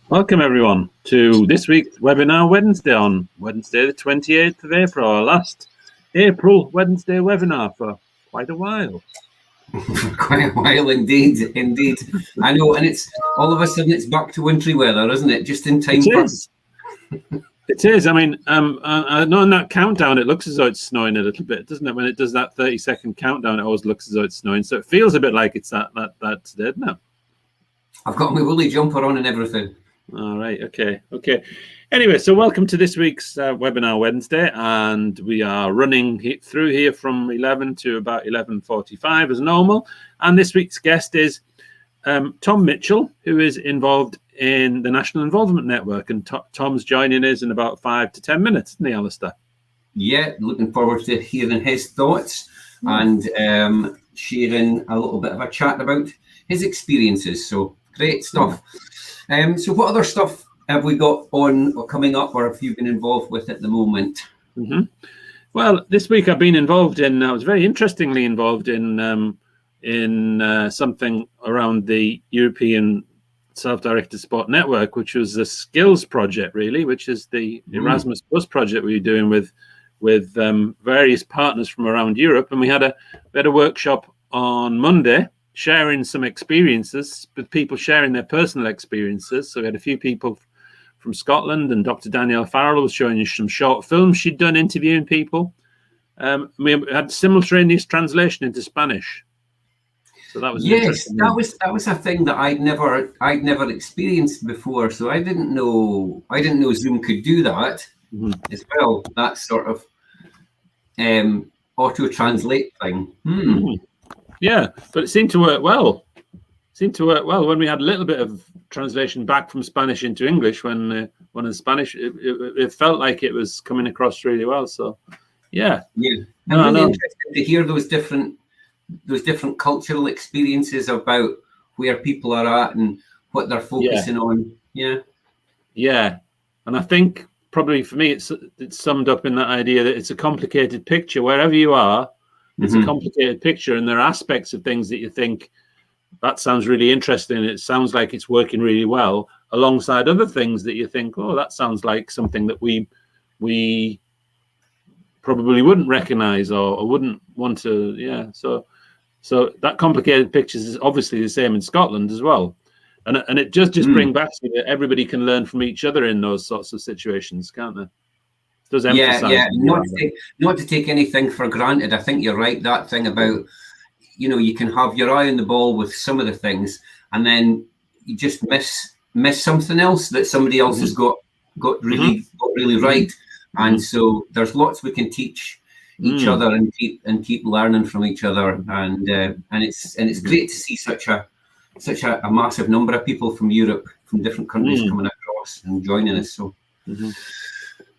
Welcome everyone to this week's webinar Wednesday on Wednesday the 28th of April, our last April Wednesday webinar for quite a while. Quite a while indeed. I know, and it's all of a sudden it's back to wintry weather, isn't it? Just in time for... It is. I mean, I know in that countdown it looks as though it's snowing a little bit, doesn't it? When it does that 30-second countdown, it always looks as though it's snowing. So it feels a bit like it's that today, doesn't it? I've got my woolly jumper on and everything. All right. Okay. Anyway, so welcome to this week's webinar Wednesday, and we are running through here from 11 to about 11:45 as normal. And this week's guest is Tom Mitchell, who is involved in the National Involvement Network, and Tom's joining us in about 5 to 10 minutes, isn't he, Alistair? Yeah, looking forward to hearing his thoughts and sharing a little bit of a chat about his experiences. So great stuff. So what other stuff have we got on or coming up, or have you been involved with at the moment? Well, this week I've been involved in, I was very interestingly involved in something around the European Self-Directed Sport Network, which was the skills project, really, which is the Erasmus Plus project we were doing with various partners from around Europe. And we had a workshop on Monday, sharing some experiences, with people sharing their personal experiences. So we had a few people from Scotland, and Dr. Danielle Farrell was showing you some short films she'd done interviewing people. We had simultaneous translation into Spanish. So that was that was a thing that I'd never experienced before. So I didn't know Zoom could do that as well. That sort of auto translate thing. Yeah, but it seemed to work well. When we had a little bit of translation back from Spanish into English. When in Spanish, it felt like it was coming across really well. So, yeah. I'm really interested to hear those different cultural experiences about where people are at and what they're focusing on. Yeah, and I think probably for me, it's summed up in that idea that it's a complicated picture wherever you are. It's a complicated picture, and there are aspects of things that you think, that sounds really interesting. It sounds like it's working really well, alongside other things that you think, oh, that sounds like something that we probably wouldn't recognize or wouldn't want to. Yeah. So that complicated picture is obviously the same in Scotland as well. And it just bring back to you that everybody can learn from each other in those sorts of situations, can't they? Does emphasize not to take anything for granted. I think you're right. That thing about, you can have your eye on the ball with some of the things, and then you just miss something else that somebody else has got really right. And so there's lots we can teach each other and keep learning from each other. And it's great to see such a massive number of people from Europe, from different countries coming across and joining us. So.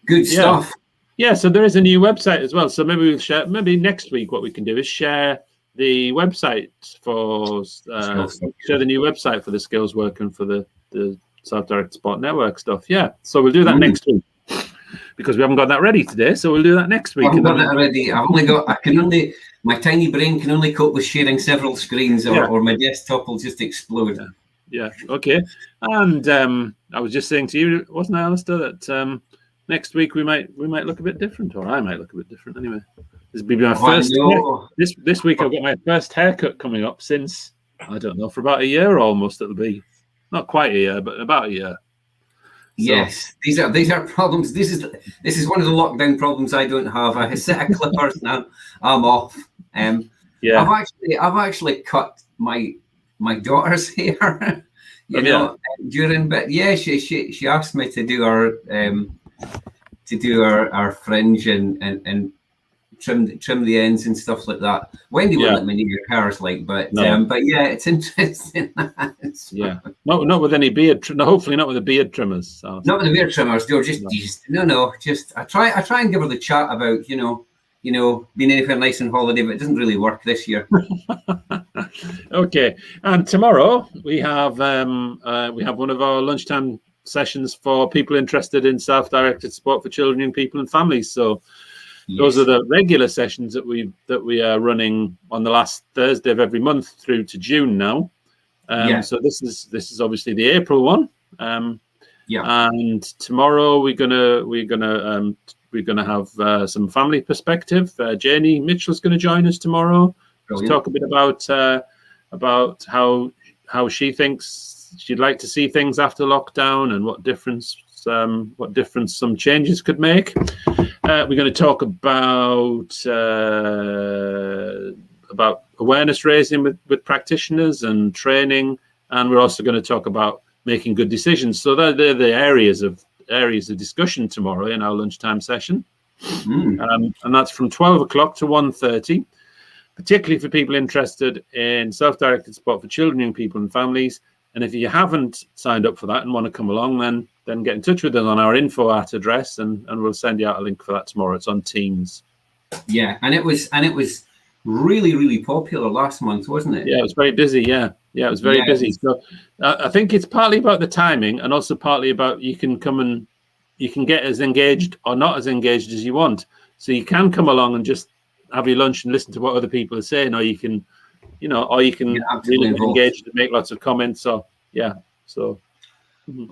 Good stuff. Yeah, so there is a new website as well. So maybe we'll share. Maybe next week, what we can do is share the website for the new website for the skills work and for the Self-Directed Sport Network stuff. Yeah, so we'll do that next week because we haven't got that ready today. So we'll do that next week. I haven't got that ready. My tiny brain can only cope with sharing several screens, or my desktop will just explode. Yeah. Okay. And I was just saying to you, wasn't I, Alistair, that next week we might look a bit different, or I might look a bit different anyway. This will be my first. This week I've got my first haircut coming up since, I don't know, for about a year almost. It'll be not quite a year, but about a year. Yes, these are problems. This is one of the lockdown problems I don't have. I have a set of clippers now. I'm off. I've actually cut my daughter's hair. During, but she asked me to do our fringe and trim the ends and stuff like that. Wendy won't let me near hers, but it's interesting. Not with any beard. Hopefully not with the beard trimmers. So. Not with the beard trimmers. Just I try and give her the chat about being anywhere nice on holiday, but it doesn't really work this year. Okay, and tomorrow we have one of our lunchtime sessions for people interested in self-directed sport for children, young people, and families. So those are the regular sessions that we are running on the last Thursday of every month through to June now. So this is obviously the April one. And tomorrow we're gonna have some family perspective. Janie Mitchell's going to join us tomorrow. Brilliant. To talk a bit about how she thinks she'd like to see things after lockdown and what difference some changes could make. We're going to talk about awareness raising with practitioners and training, and we're also going to talk about making good decisions. So they're the areas of discussion tomorrow in our lunchtime session, and that's from 12 o'clock to 1:30, particularly for people interested in self-directed support for children, young people and families. And if you haven't signed up for that and want to come along, then get in touch with us on our info address, and we'll send you out a link for that tomorrow. It's on Teams. Yeah, and it was really, really popular last month, wasn't it? Yeah, it was very busy. Yeah, it was very busy. So I think it's partly about the timing, and also partly about you can come and you can get as engaged or not as engaged as you want. So you can come along and just have your lunch and listen to what other people are saying, or you can really get engaged and make lots of comments. So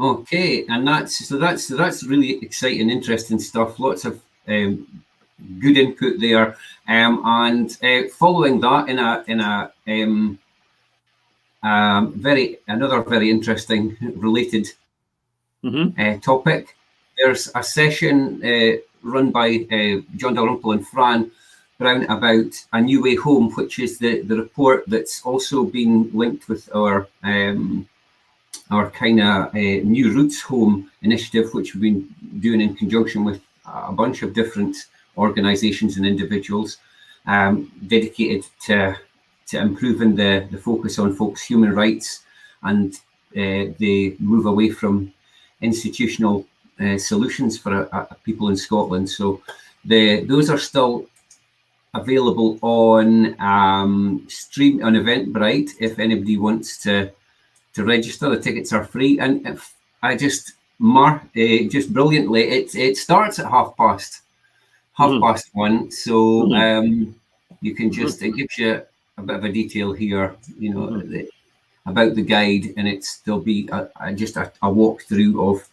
okay, and that's really exciting, interesting stuff. Lots of good input there, and following that in another very interesting related topic. There's a session run by John Dalrymple and Fran Brown about A New Way Home, which is the report that's also been linked with our kind of New Roots Home initiative, which we've been doing in conjunction with a bunch of different organisations and individuals dedicated to improving the focus on folks' human rights and the move away from institutional solutions for people in Scotland. So those are still available on stream on Eventbrite if anybody wants to register. The tickets are free, and if I just brilliantly, it starts at half past 1. So you can just, it gives you a bit of a detail here, about the guide, and there'll be just a walkthrough of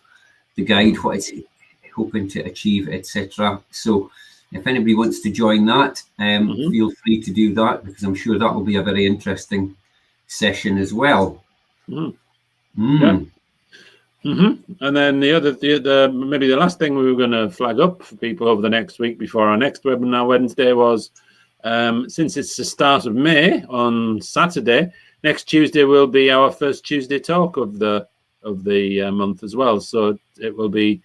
the guide, what it's hoping to achieve, etc. So if anybody wants to join that, feel free to do that, because I'm sure that will be a very interesting session as well. Yeah. And then maybe the last thing we were going to flag up for people over the next week before our next webinar Wednesday was, since it's the start of May, on Saturday, next Tuesday will be our first Tuesday talk of the month as well. So it will be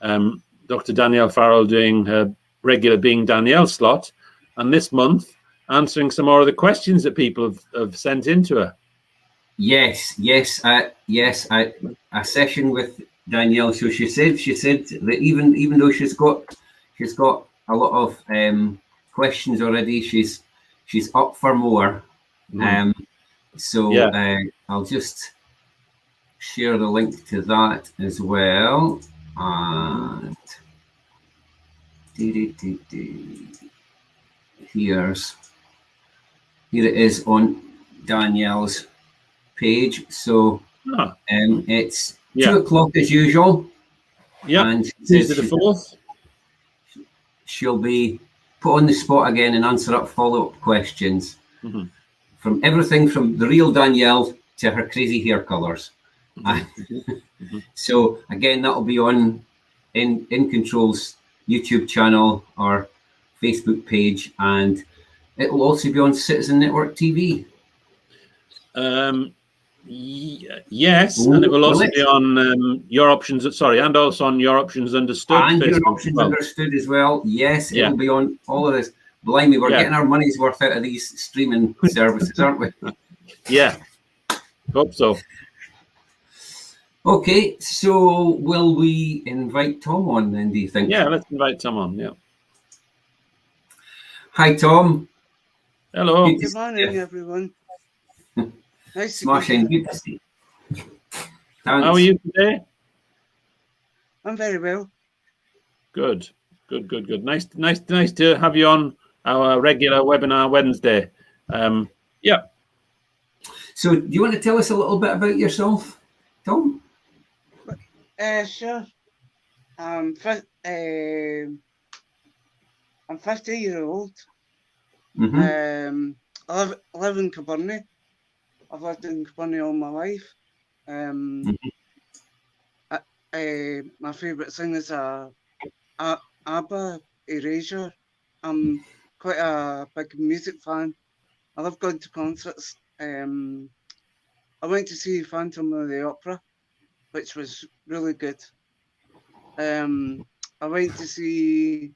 Dr. Danielle Farrell doing her regular Being Danielle slot, and this month answering some more of the questions that people have sent in to her. Yes, a session with Danielle. So she said that even though she's got a lot of questions already, she's up for more. I'll just share the link to that as well. And here it is on Danielle's page. So it's 2 o'clock as usual. Yeah, and Tuesday the 4th. She'll be put on the spot again and answer up follow-up questions from everything from the real Danielle to her crazy hair colours. So again, that'll be on in Control's YouTube channel or Facebook page, and it will also be on Citizen Network TV. Yes, and it will also be on Your Options. And also on Your Options Understood. And Facebook Your Options Understood as well. Yes, it will be on all of this. Blimey, we're getting our money's worth out of these streaming services, aren't we? Yeah, hope so. Okay, so will we invite Tom on then, do you think? Yeah, let's invite Tom on, yeah. Hi, Tom. Hello. Good morning, everyone. Nice to Smashing. Good to see you. How are you today? I'm very well. Good. Nice to have you on our regular webinar Wednesday. Yeah. So do you want to tell us a little bit about yourself, Tom? Sure. I'm 50-year-old. Mm-hmm. I live in Kilburnie. I've lived in Kilburnie all my life. My favourite singers are ABBA, Erasure. I'm quite a big music fan. I love going to concerts. I went to see Phantom of the Opera, which was really good. I went to see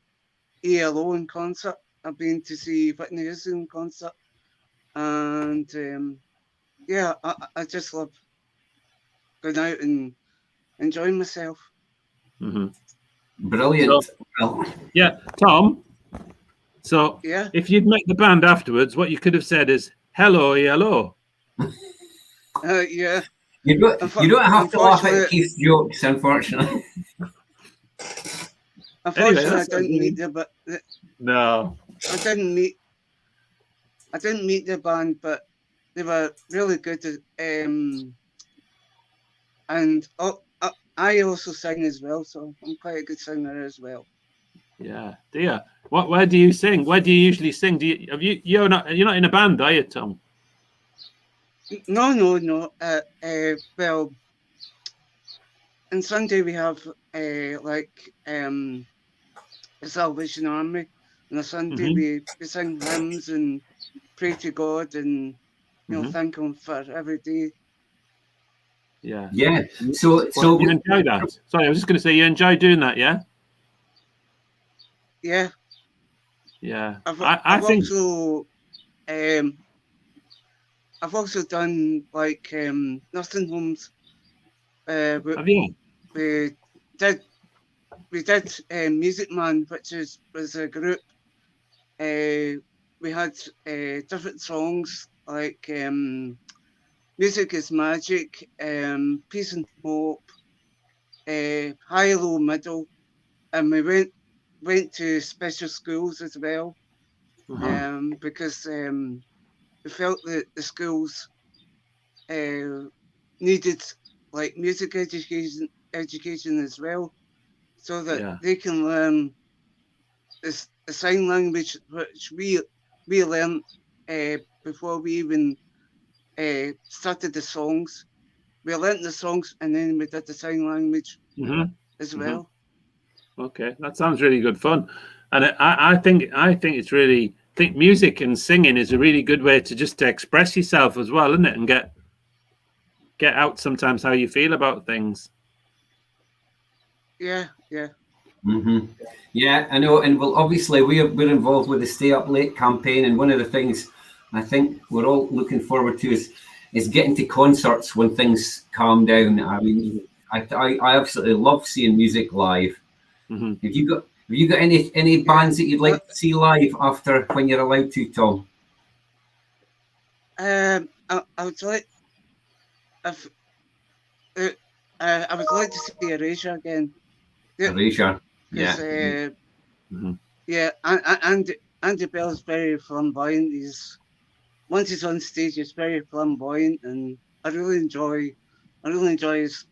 ELO in concert. I've been to see Whitney Houston in concert. And yeah, I just love going out and enjoying myself. Brilliant. So, yeah, Tom. So yeah, if you'd met the band afterwards, what you could have said is "Hello, hello." yeah. You don't have to laugh at Keith's jokes, unfortunately. Unfortunately, Anyway, I didn't meet the but no. I didn't meet the band, but they were really good. And I also sing as well, so I'm quite a good singer as well. Yeah, dear. Where do you sing? Where do you usually sing? You're not in a band, are you, Tom? No. Well, on Sunday we have the Salvation Army. On a Sunday we sing hymns and pray to God and thank Him for every day. Yeah. Yeah. So you enjoy that? Sorry, I was just going to say you enjoy doing that, yeah? Yeah. Yeah. I've also done like nursing homes. Have you? We did Music Man, which was a group. We had different songs like Music is Magic, Peace and Hope, High, Low, Middle, and we went to special schools as well, because we felt that the schools needed like music education as well, so that they can learn this the sign language, which we learned before we even started the songs. We learned the songs and then we did the sign language as well. Okay, that sounds really good fun, and I think it's really music and singing is a really good way to express yourself as well, isn't it? And get out sometimes how you feel about things. Yeah. Yeah, I know, and well, obviously we're involved with the Stay Up Late campaign, and one of the things I think we're all looking forward to is getting to concerts when things calm down. I mean, I absolutely love seeing music live. Have you got any bands that you'd like to see live after when you're allowed to, Tom? I would like I would like to see Erasure again. Erasure, yeah. Yeah, and Andy Bell's very flamboyant. Once he's on stage, he's very flamboyant, and I really enjoy his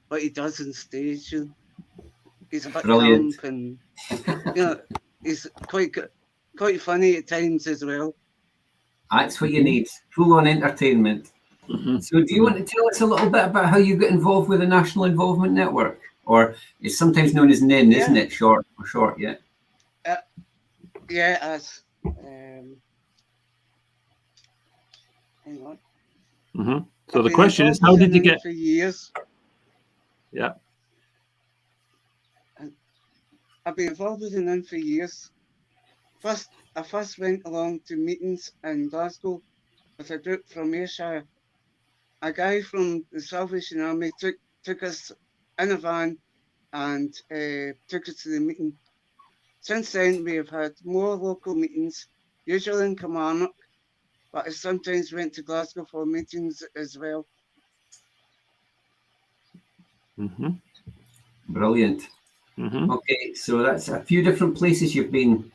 what he does on stage. He's a bit Brilliant. camp, and he's quite funny at times as well. That's what you need, full-on entertainment. So do you want to tell us a little bit about how you got involved with the National Involvement Network? Or it's sometimes known as NIN, isn't it? Short, yeah. Yeah, as hang on. So the question is, how did you get? For years. Yeah. I've been involved with NIN for years. I first went along to meetings in Glasgow with a group from Ayrshire. A guy from the Salvation Army took us in a van and took us to the meeting. Since then, we have had more local meetings, usually in Kilmarnock, but I sometimes went to Glasgow for meetings as well. Brilliant. Okay, so that's a few different places you've been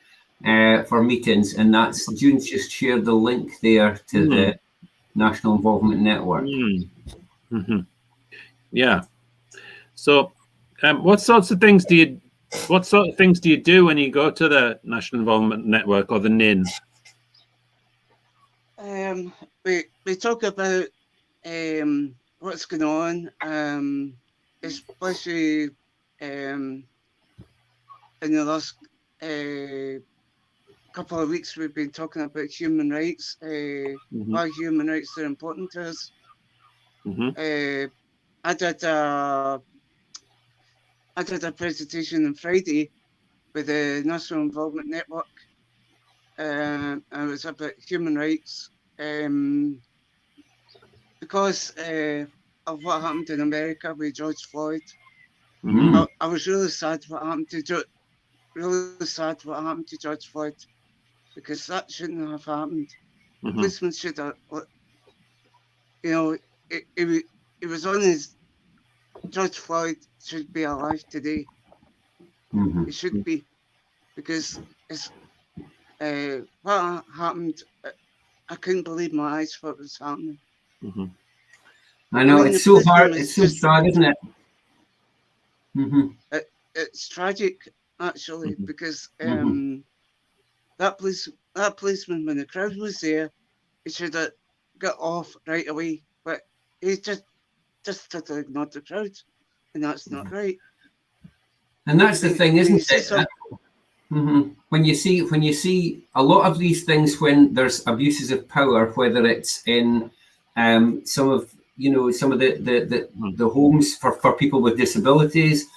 for meetings, and that's June's just shared the link there to the National Involvement Network. Yeah. So, what sort of things do you do when you go to the National Involvement Network or the NIN? We talk about what's going on, especially in the last couple of weeks. We've been talking about human rights, why human rights are important to us. I did a presentation on Friday with the National Involvement Network. And it was about human rights, because of what happened in America with George Floyd. I was really sad what happened to George Floyd, because that shouldn't have happened. The policeman should have, it was on his. George Floyd should be alive today. It should be, because it's what happened. I couldn't believe my eyes what was happening. I know, it's so hard. It's so sad, isn't it? It's tragic, actually, because that policeman, when the crowd was there, he should have got off right away. But he just totally ignored the crowd, and that's not right. And that's the thing, isn't it? When you see a lot of these things, when there's abuses of power, whether it's in some of the homes for people with disabilities,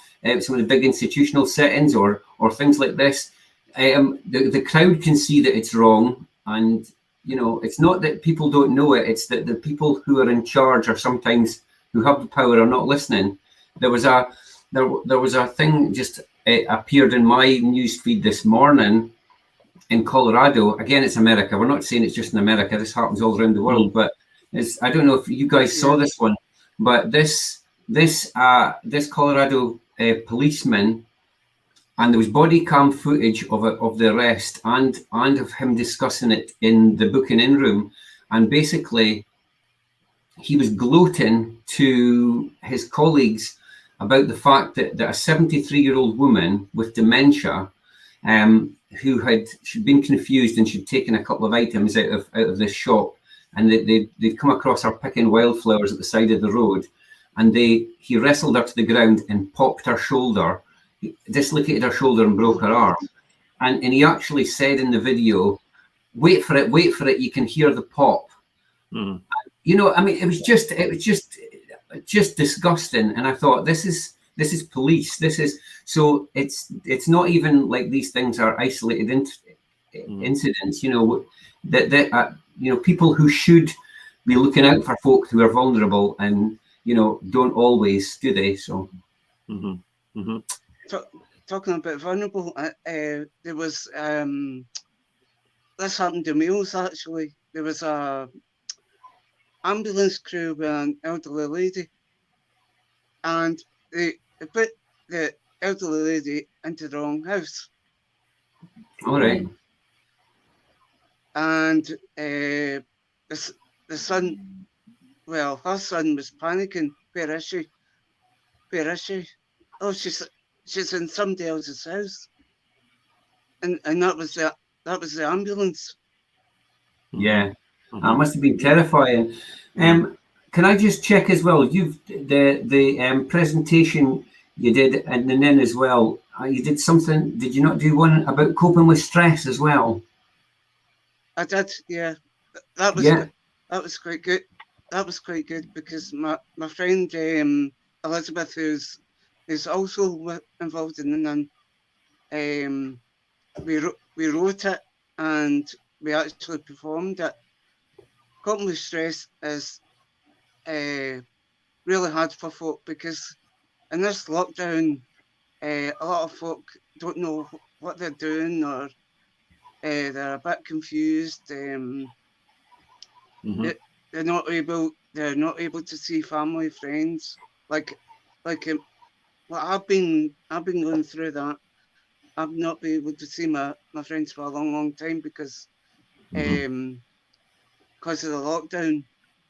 some of the big institutional settings, or things like this, the crowd can see that it's wrong, and it's not that people don't know it; it's that the people who are in charge, or sometimes who have the power, are not listening. There was a thing just appeared in my news feed this morning in Colorado. Again, it's America. We're not saying it's just in America. This happens all around the world, but I don't know if you guys saw this one, but this Colorado policeman, and there was body cam footage of the arrest and of him discussing it in the booking-in room, and basically he was gloating to his colleagues about the fact that a 73-year-old woman with dementia, she'd been confused, and she'd taken a couple of items out of this shop, and they'd come across her picking wildflowers at the side of the road, and he wrestled her to the ground and popped her shoulder, dislocated her shoulder and broke her arm. And he actually said in the video, wait for it, you can hear the pop. It was just disgusting. And I thought, this is police. So it's not even like these things are isolated incidents, that people who should be looking out for folk who are vulnerable, and don't always, do they? So talking about vulnerable, there was this happened to Meals, actually. There was a ambulance crew with an elderly lady, and they put the elderly lady into the wrong house. All right. And the son, well, her son was panicking. Where is she? Where is she? Oh, she's in somebody else's house. And that was the ambulance. Yeah. That must have been terrifying. Can I just check as well? You've the presentation you did at the NIN as well. You did something. Did you not do one about coping with stress as well? I did. Yeah, that was quite good. That was quite good, because my friend Elizabeth, who's also involved in the NIN, we wrote it and we actually performed it. Coping with stress is really hard for folk, because in this lockdown, a lot of folk don't know what they're doing, or they're a bit confused. They're not able to see family, friends. Like well, I've been going through that. I've not been able to see my friends for a long time, because of the lockdown.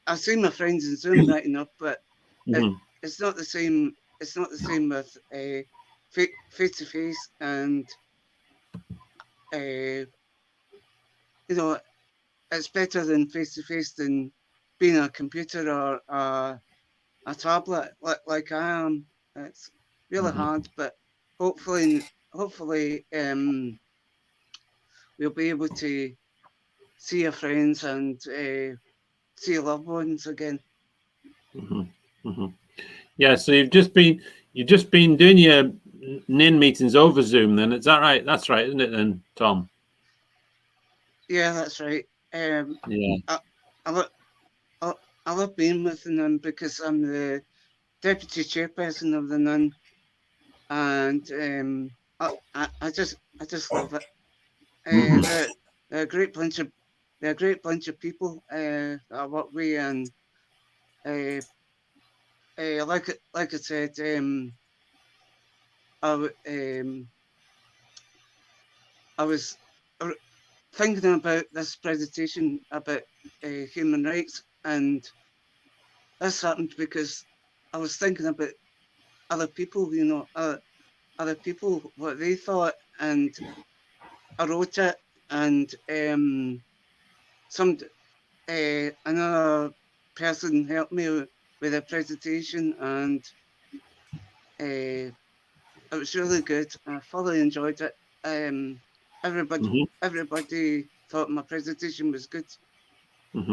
I see my friends in Zoom right enough, but it's not the same it's not the same with face to face, and you know, it's better than face to face than being a computer or a tablet like I am. It's really hard, but hopefully we'll be able to see your friends and see your loved ones again. Yeah, so you've just been doing your NIN meetings over Zoom, then? Is that right? That's right, isn't it, then, Tom? Yeah, that's right. Yeah. I love being with the NIN because I'm the deputy chairperson of the NIN, and I just love it. They're a great bunch of people that I work with, and like I said, I was thinking about this presentation about human rights, and this happened because I was thinking about other people, you know, other people, what they thought, and I wrote it, and another person helped me with a presentation, and it was really good. I thoroughly enjoyed it. Everybody thought my presentation was good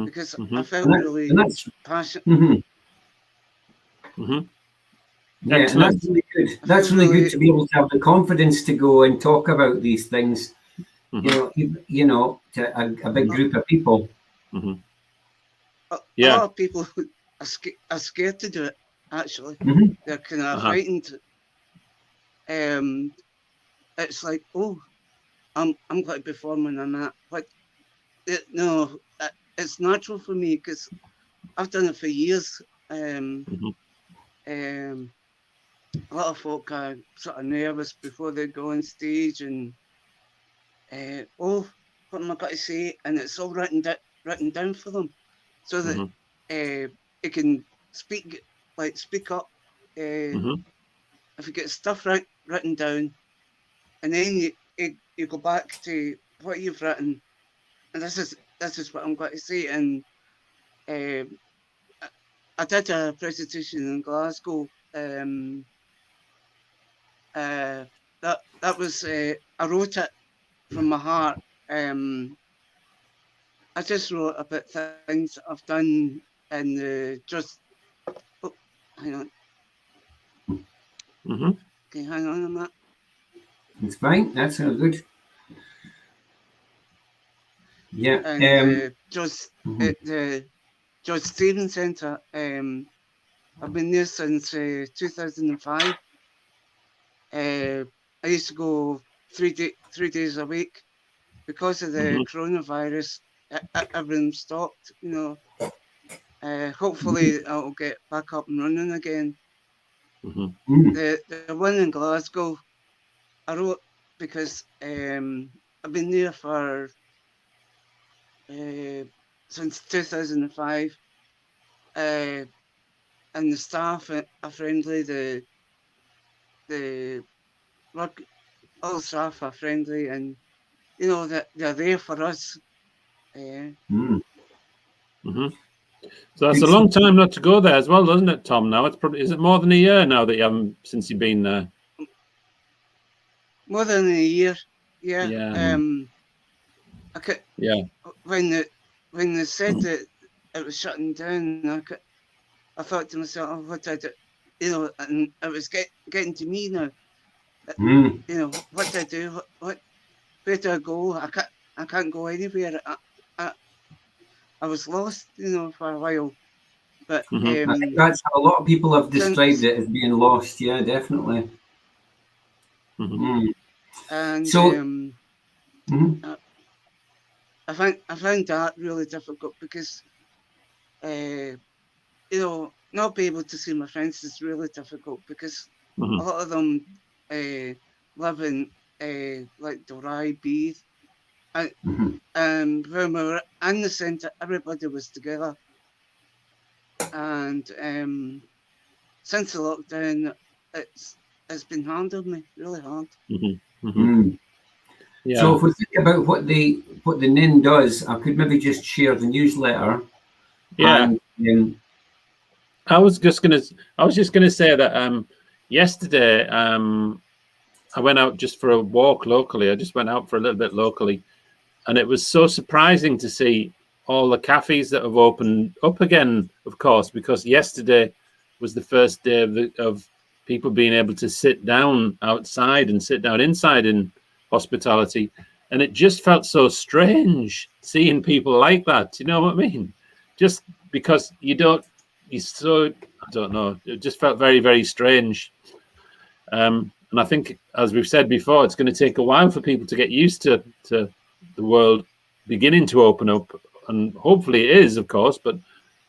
because I felt really passionate. Yeah, and that's really good. That's really good to be able to have the confidence to go and talk about these things. You know, to a big group of people. A lot of people are scared to do it. Actually, they're kind of frightened. It's like, oh, I'm going to be performing on that, but no, it's natural for me because I've done it for years. A lot of folk are sort of nervous before they go on stage, and oh, what am I going to say? And it's all written down for them, so that it can speak up. If you get stuff written down, and then you go back to what you've written, and this is what I'm going to say. And I did a presentation in Glasgow. That was I wrote it from my heart. I just wrote about things I've done in the hang on. Okay, hang on that. It's fine. That sounds good. Yeah. And the George Stevens Centre. I've been there since 2005. I used to go 3 days a week. Because of the coronavirus, everything stopped. You know, hopefully I'll get back up and running again. The one in Glasgow, I wrote because I've been there for since 2005, and the staff are friendly. The work, all the staff are friendly, and you know that they're there for us. So that's a long time not to go there as well, doesn't it, Tom? Now is it more than a year now that you haven't since you've been there? More than a year, yeah. When they said that it was shutting down, I thought to myself, oh, what I do, you know, and it was getting to me now. You know, what do I do? Where do I go? I can't go anywhere. I was lost, you know, for a while. But I think that's how a lot of people have described it, as being lost. Yeah, definitely. And so, I found that really difficult because, you know, not be able to see my friends is really difficult because a lot of them live in like Dorai, Beath, and when we were in the centre, everybody was together. And since the lockdown, it's been hard on me, really hard. Yeah. So if we think about what the NIN does, I could maybe just share the newsletter. Yeah. And, I was just gonna say that yesterday I went out just for a walk locally. I just went out for a little bit locally, and it was so surprising to see all the cafes that have opened up again, of course, because yesterday was the first day of people being able to sit down outside and sit down inside in hospitality. And it just felt so strange seeing people like that. You know what I mean? Just because I don't know. It just felt very, very strange. And I think, as we've said before, it's going to take a while for people to get used to the world beginning to open up. And hopefully it is, of course, but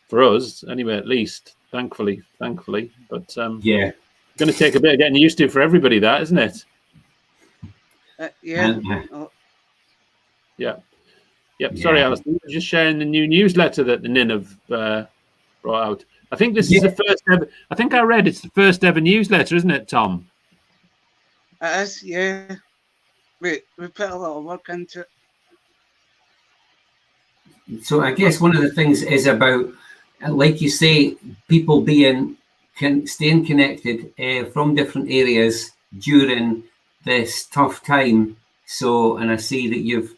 for us, anyway, at least, thankfully. But yeah. Going to take a bit of getting used to for everybody, that, isn't it? Yeah. Yeah. Yep. Sorry, Alison. Just sharing the new newsletter that the NIN have brought out. I think this is the first ever. I think I read it's the first ever newsletter, isn't it, Tom? It is. Yeah. We put a lot of work into it. So I guess one of the things is about, like you say, people staying connected from different areas during this tough time. So, and I see that you've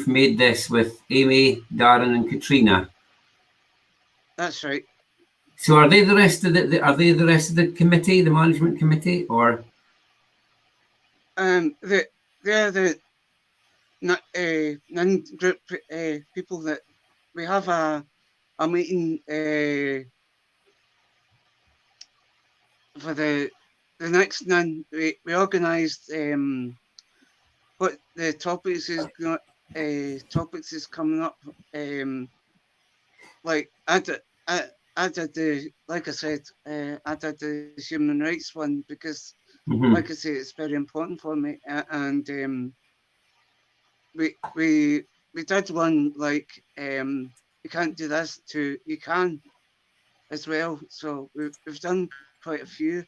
made this with Amy, Darren, and Katrina. That's right. So, are they the rest of the committee, the management committee, or? They're the non-group people that we have a meeting for the next NIN. We organised what the topics is coming up. Like I did the, like I said, I did the human rights one because, like I say, it's very important for me. And we did one like you can't do this to you can as well. So we've done quite a few.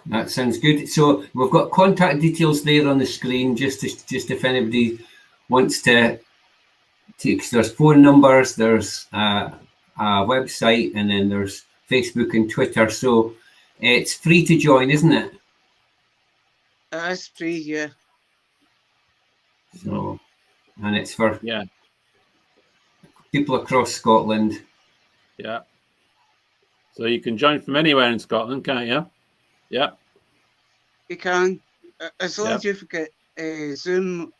That sounds good. So we've got contact details there on the screen, just if anybody wants to. There's phone numbers, there's a website, and then there's Facebook and Twitter. So it's free to join, isn't it? It's free, yeah. So, and it's for Yeah. people across Scotland. Yeah. So you can join from anywhere in Scotland, can't you? Yeah. You can, as long as you've got Zoom.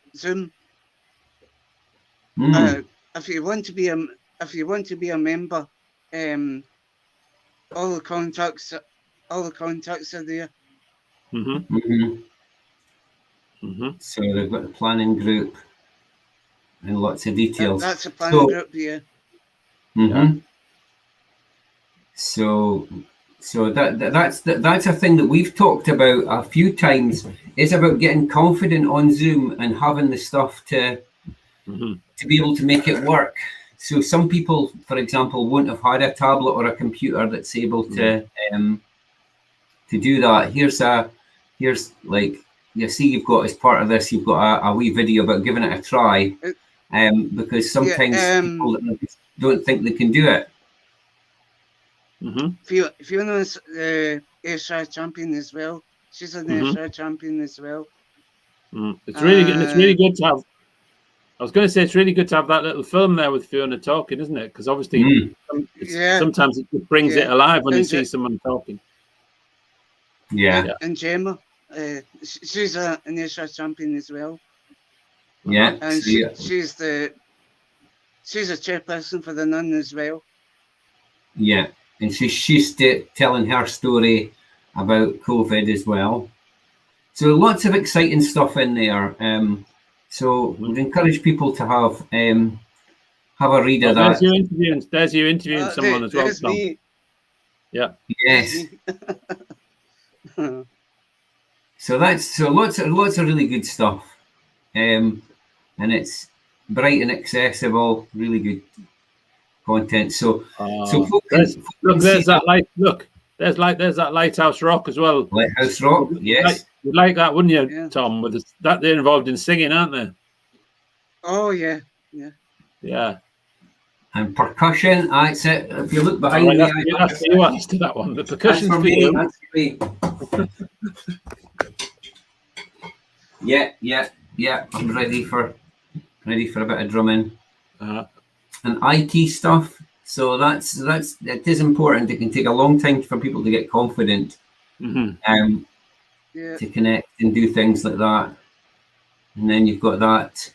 If you want to be a member, all the contacts are there. So they've got the planning group and lots of details. That's a planning group here. So that's a thing that we've talked about a few times. Is about getting confident on Zoom and having the stuff to be able to make it work. So some people, for example, won't have had a tablet or a computer that's able to do that. Here's like, you see, you've got, as part of this, you've got a wee video about giving it a try, because sometimes people don't think they can do it. Fiona's Ayrshire champion as well. She's an Ayrshire champion as well. It's really good. And it's really good to have. I was going to say it's really good to have that little film there with Fiona talking, isn't it? Because obviously, sometimes it brings it alive when you see someone talking. And Gemma, she's an Ayrshire champion as well. Yeah, and she's a chairperson for the NIN as well. Yeah, and she's telling her story about COVID as well. So lots of exciting stuff in there. So we'd encourage people to have a read of that. There's you interviewing someone as well, Tom. Me. Yeah. Yes. So lots of really good stuff, and it's bright and accessible, really good. content. So there's that light. Look, there's that Lighthouse Rock as well. Lighthouse Rock, yes. You'd like that, wouldn't you, Yeah. Tom? With that, they're involved in singing, aren't they? Oh yeah. Yeah. And percussion, that's it. If you look behind me, that's for you answer that one. The percussion's that's for you. That's for me. Yeah. I'm ready for a bit of drumming. Uh-huh. And IT stuff. So it is important. It can take a long time for people to get confident, to connect and do things like that. And then you've got that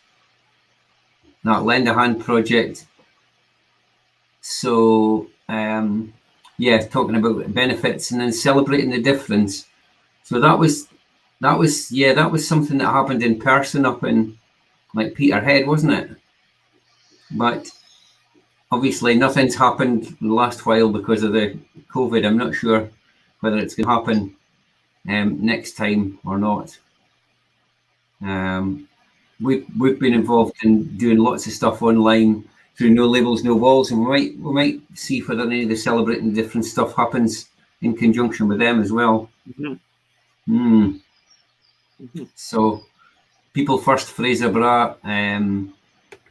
Lend a Hand project. So talking about benefits and then celebrating the difference. So that was something that happened in person up in like Peterhead, wasn't it? But obviously nothing's happened the last while because of the COVID. I'm not sure whether it's going to happen next time or not. We've been involved in doing lots of stuff online through No Labels, No Walls, and we might see whether any of the Celebrating Different stuff happens in conjunction with them as well. So People First Fraserburgh,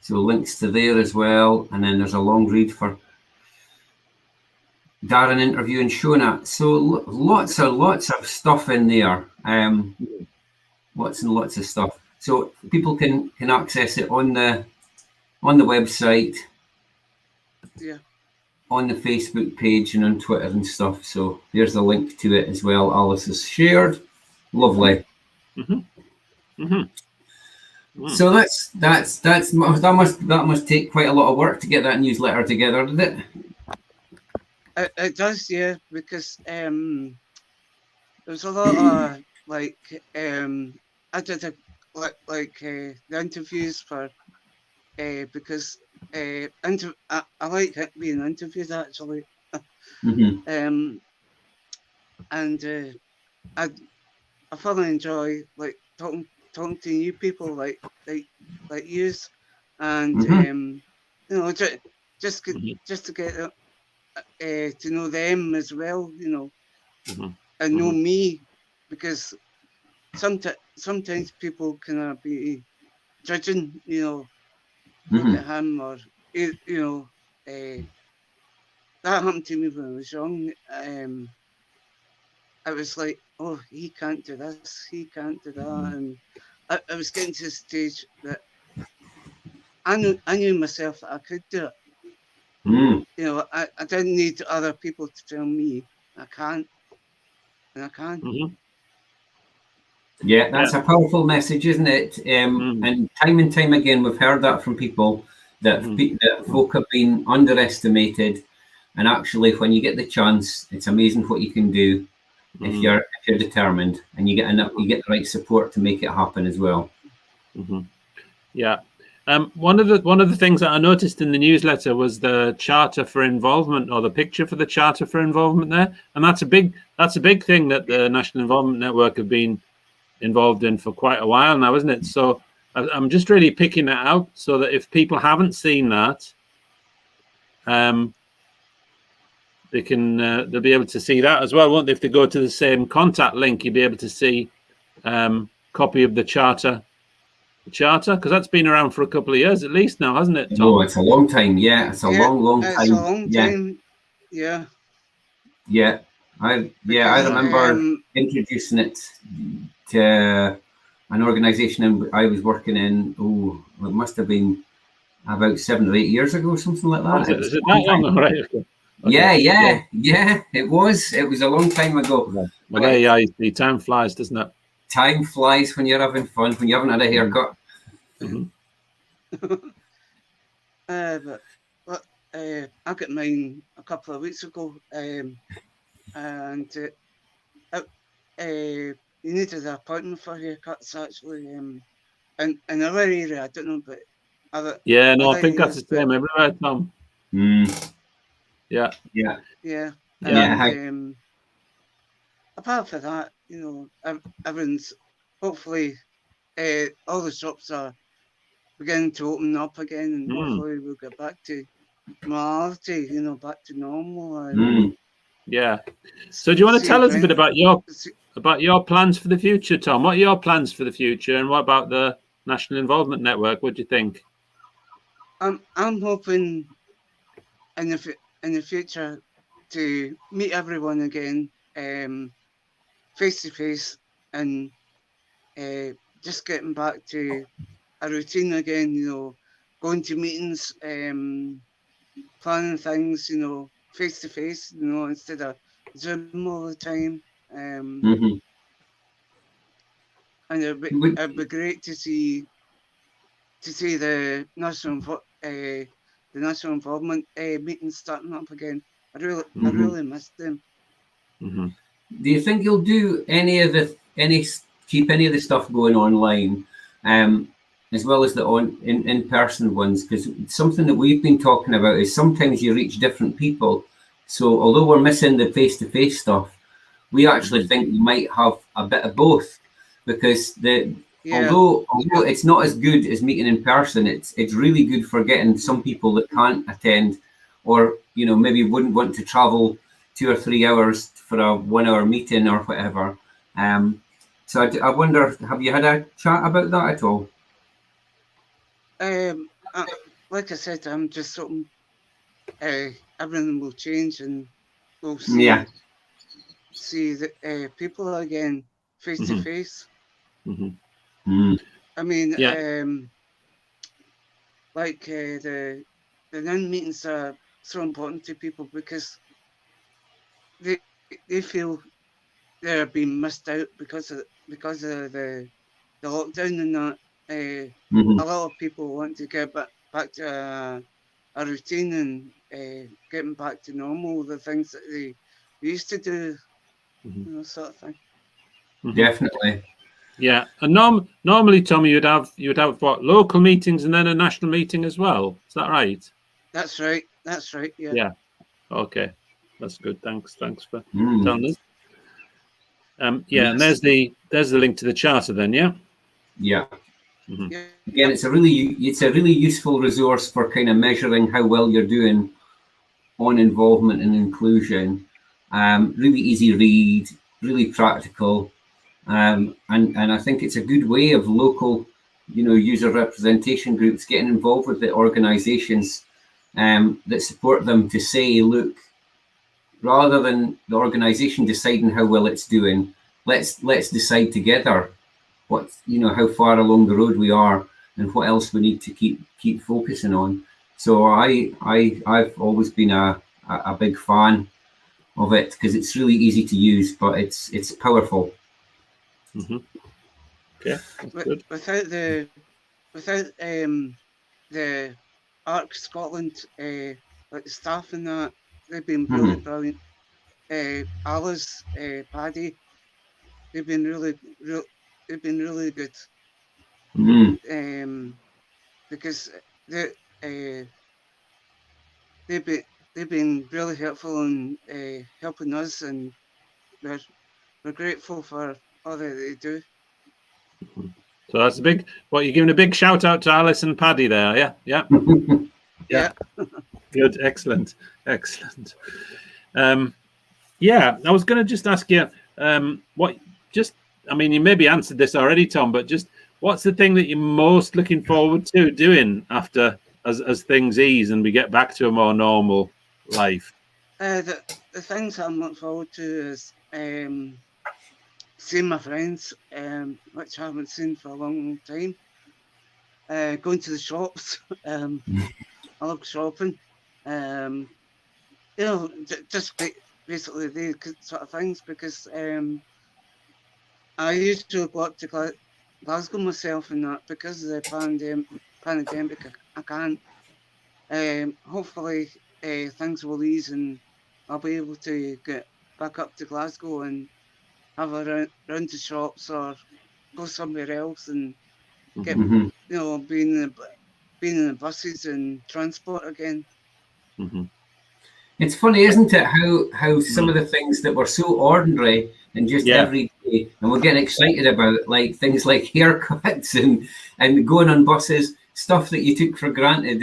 so links to there as well, and then there's a long read for Darren interviewing Shona. So lots of stuff in there, lots and lots of stuff. So people can access it on the website, on the Facebook page and on Twitter and stuff. So there's the link to it as well. Alice has shared. Lovely. So that must take quite a lot of work to get that newsletter together, did it? It does, yeah, because there's a lot of like I did the interviews for because I like being interviewed actually, and I thoroughly enjoy like talking to new people like yous, and just to get to know them as well, and know me, because sometimes people can be judging, look at him, or that happened to me when I was young. I was like, oh, he can't do this, he can't do that, and I was getting to the stage that I knew myself that I could do it. I didn't need other people to tell me I can't, and I can. Yeah, that's a powerful message, isn't it? And time again, we've heard that from people that folk have been underestimated, and actually, when you get the chance, it's amazing what you can do if you're determined, and you get the right support to make it happen as well. Yeah. One of the things that I noticed in the newsletter was the charter for involvement, or the picture for the charter for involvement there, and that's a big thing that the National Involvement Network have been involved in for quite a while now, isn't it? So I'm just really picking that out so that if people haven't seen that, they'll be able to see that as well, won't they? If they go to the same contact link, you'll be able to see copy of the charter. Because that's been around for a couple of years at least now, hasn't it, Tom? Oh, it's a long time. Yeah, it's a long time. It's a long time. Yeah. I remember introducing it to an organisation I was working in. Oh, it must have been about 7 or 8 years ago, something like that. Is it that long? Right. Okay. Yeah. It was a long time ago. Yeah. The time flies, doesn't it? Time flies when you're having fun, when you haven't had a haircut. But I got mine a couple of weeks ago, and you needed an appointment for haircuts actually, in our area. I don't know, but I think that's the same everywhere, Tom. Yeah. And apart from that, everyone's hopefully all the shops are beginning to open up again, and hopefully we'll get back to normality, back to normal. And Yeah. So do you want to tell us a bit about your plans for the future, Tom? What are your plans for the future, and what about the National Involvement Network? What do you think? I'm hoping in the future to meet everyone again, face to face, and just getting back to a routine again. Going to meetings, planning things, face to face, instead of Zoom all the time. And it'd be great to see the national involvement meetings starting up again. I really missed them. Do you think you'll do keep any of the stuff going online, as well as the in-person ones? Because something that we've been talking about is sometimes you reach different people. So although we're missing the face-to-face stuff, we actually think we might have a bit of both, because although it's not as good as meeting in person, it's really good for getting some people that can't attend, or maybe wouldn't want to travel 2 or 3 hours for a 1 hour meeting or whatever. So I wonder, have you had a chat about that at all? Like I said, I'm just hoping everything will change and we'll see the people again face to face. I mean, like the NIN meetings are so important to people because they feel they're being missed out because of the lockdown and that. A lot of people want to get back to a routine and getting back to normal, the things that they used to do, sort of thing. Definitely. Yeah, and normally, Tommy, you'd have what, local meetings and then a national meeting as well. Is that right? That's right. Yeah. Yeah. Okay, that's good. Thanks for telling us. Yeah, and there's the link to the charter then. Yeah. Yeah. Again, it's a really useful resource for kind of measuring how well you're doing on involvement and inclusion. Really easy read, really practical. And I think it's a good way of local, user representation groups getting involved with the organisations that support them to say, look, rather than the organisation deciding how well it's doing, let's decide together how far along the road we are and what else we need to keep focusing on. So I've always been a big fan of it because it's really easy to use, but it's powerful. Okay, good. Without the ARC Scotland, like the staff and that, they've been really brilliant. Alice, Paddy, they've been really good. Because they've been really helpful in helping us, and we're grateful for all that they do. So that's you're giving a big shout out to Alice and Paddy there, yeah. Yeah. Good, excellent. Yeah, I was going to just ask you, you maybe answered this already, Tom, but just what's the thing that you're most looking forward to doing after, as things ease and we get back to a more normal life? The things I'm looking forward to is seeing my friends, which I haven't seen for a long time. Going to the shops. I love shopping. Just basically these sort of things, because I used to go up to Glasgow myself and that, because of the pandemic. I can't. Hopefully things will ease and I'll be able to get back up to Glasgow and have a round to shops or go somewhere else and get being in the buses and transport again. It's funny, isn't it, how some of the things that were so ordinary and just every day, and we're getting excited about, like things like haircuts and going on buses. stuff that you took for granted,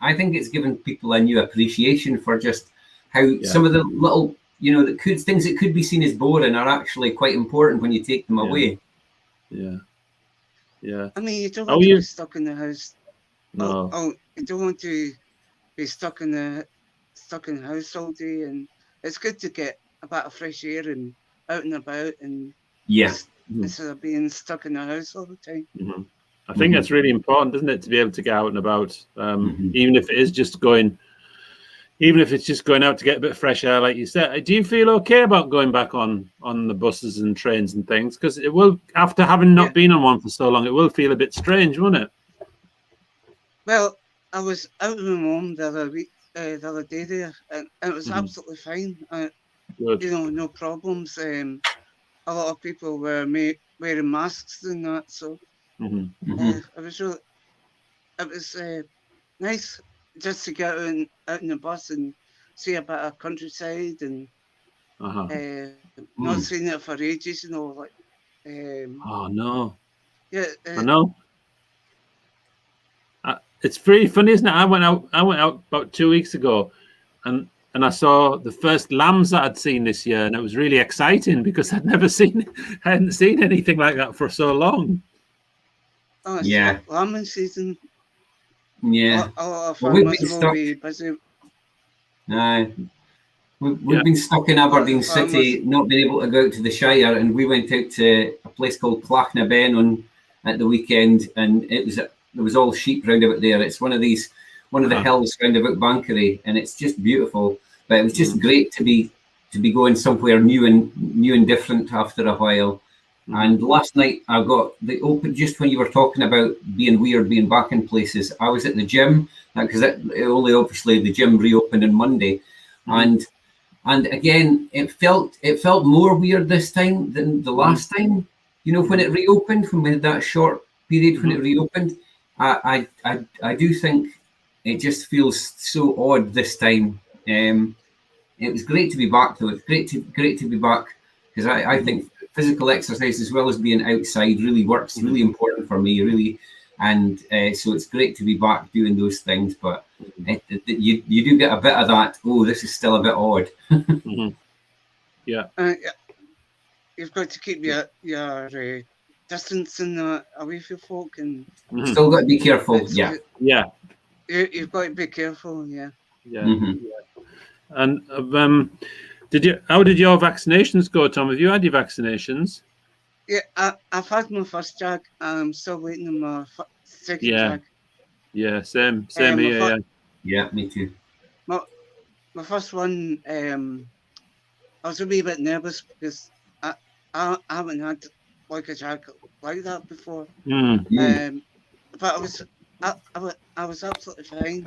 I think it's given people a new appreciation for just how some of the little, things that could be seen as boring are actually quite important when you take them away. Yeah. Yeah. I mean, you don't want to be stuck in the house. No. You don't want to be stuck in the house all day, and it's good to get a bit of fresh air and out and about, and instead of being stuck in the house all the time. I think that's really important, isn't it, to be able to get out and about, even if it is just going, even if it's just going out to get a bit of fresh air, like you said. Do you feel okay about going back on the buses and trains and things? Because it will, after having not been on one for so long, it will feel a bit strange, won't it? Well, I was out with my mum the other day there, and it was absolutely fine. Good. No problems. A lot of people were wearing masks and that, so it was nice just to get out in the bus and see a bit of countryside and not seen it for ages, like. Oh no! Yeah, I know. It's pretty funny, isn't it? I went out about 2 weeks ago, and I saw the first lambs that I'd seen this year, and it was really exciting because I hadn't seen anything like that for so long. Oh, it's lambing season. Yeah. A lot of farmers will be busy. We've been stuck in Aberdeen City, not being able to go out to the Shire, and we went out to a place called Clachnaben at the weekend, and there was all sheep round about there. It's one of the hills round about Bankery, and it's just beautiful. But it was just great to be going somewhere new and different after a while. And last night I got just when you were talking about being weird, being back in places, I was at the gym because obviously the gym reopened on Monday, and again it felt more weird this time than the last time. When it reopened, when we had that short period when it reopened, I do think it just feels so odd this time. It was great to be back though. It's great to be back because I think physical exercise as well as being outside really works, really important for me, really. And so it's great to be back doing those things, but you do get a bit of that, this is still a bit odd. Yeah. You've got to keep your distance away from folk, and still got to be careful. Yeah. You've got to be careful. Yeah. And how did your vaccinations go, Tom? Have you had your vaccinations? Yeah, I've had my first jab. I'm still waiting on my second jab. Yeah, same here. Yeah, me too. My first one, I was a wee bit nervous because I haven't had like a jab like that before. But I was absolutely fine.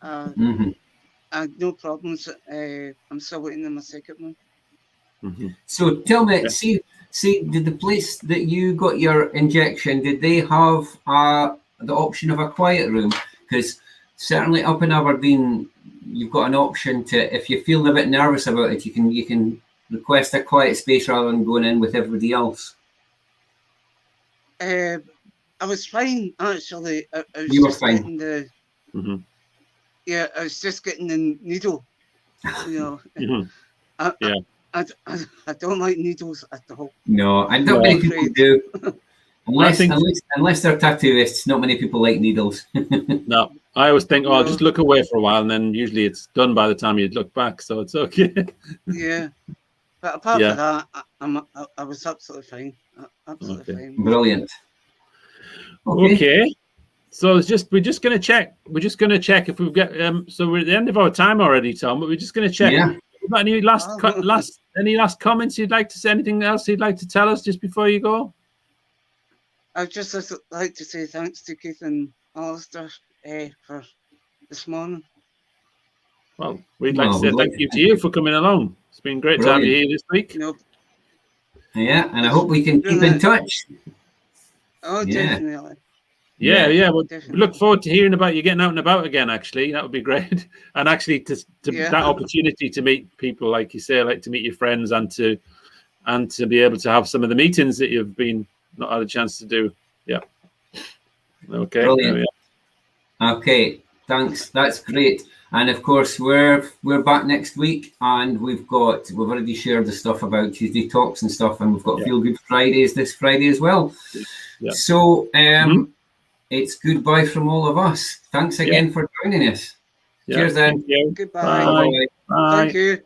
I had no problems. I'm still waiting on my second one. So tell me, see, did the place that you got your injection, did they have the option of a quiet room? Because certainly up in Aberdeen, you've got an option to, if you're feeling a bit nervous about it, you can request a quiet space rather than going in with everybody else. I was fine actually. You were fine. I was just getting the needle. I don't like needles at all. No, I don't many people do. Unless they're tattooists, not many people like needles. No, I always think, just look away for a while, and then usually it's done by the time you look back, so it's okay. Yeah, but apart from that, I was absolutely fine. Absolutely fine. Brilliant. Okay. So we're just going to check. We're just going to check if we've got. So we're at the end of our time already, Tom. But we're just going to check. Yeah. Got any last comments you'd like to say? Anything else you'd like to tell us just before you go? I'd just like to say thanks to Keith and Alistair for this morning. Well, we'd like to say thank you to you for coming along. It's been great to have you here this week. Yeah, and I hope we can keep in touch. Oh, definitely. Yeah. Well, we look forward to hearing about you getting out and about again. Actually, that would be great. And actually, that opportunity to meet people, like you say, like to meet your friends, and to be able to have some of the meetings that you've been not had a chance to do. Yeah. Okay. Brilliant. Okay, thanks. That's great. And of course, we're back next week, and we've already shared the stuff about Tuesday Talks and stuff, and we've got Feel Good Fridays this Friday as well. Yeah. So it's goodbye from all of us. Thanks again for joining us. Cheers then. Thank you. Goodbye. Bye. Bye. Thank you.